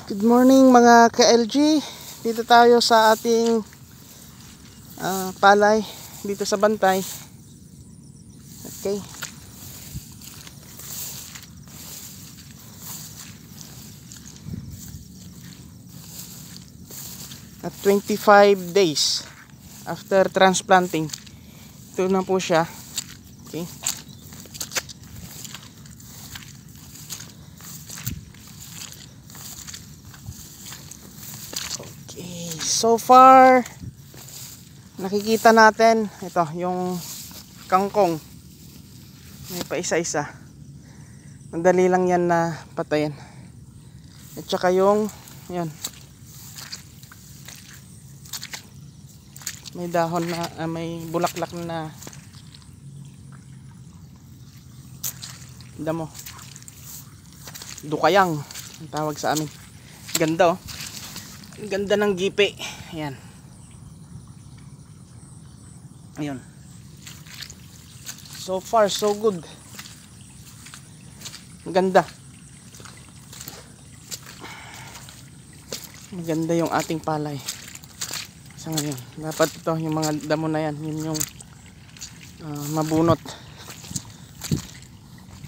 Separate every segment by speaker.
Speaker 1: Good morning mga ka-LG. Dito tayo sa ating palay dito sa Bantay. Okay. At 25 days after transplanting. Ito na po siya. Okay. So far nakikita natin ito yung kangkong, may pa isa-isa, madali lang yan na patayin. At saka yung yan, may dahon na may bulaklak na damo, dukayang ang tawag sa amin. Ganda oh. Ganda ng gipe. Ayan. Ayun. So far so good. Ganda. Maganda yung ating palay sa ngayon. Dapat ito yung mga damo na yan, yun yung mabunot.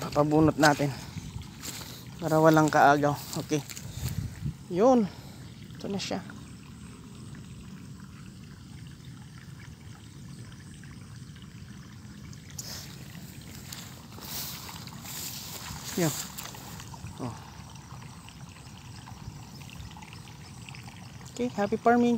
Speaker 1: Papabunot natin para walang kaagaw. Okay. Yun. Ito na siya. Yan. Oh. Okay, happy farming.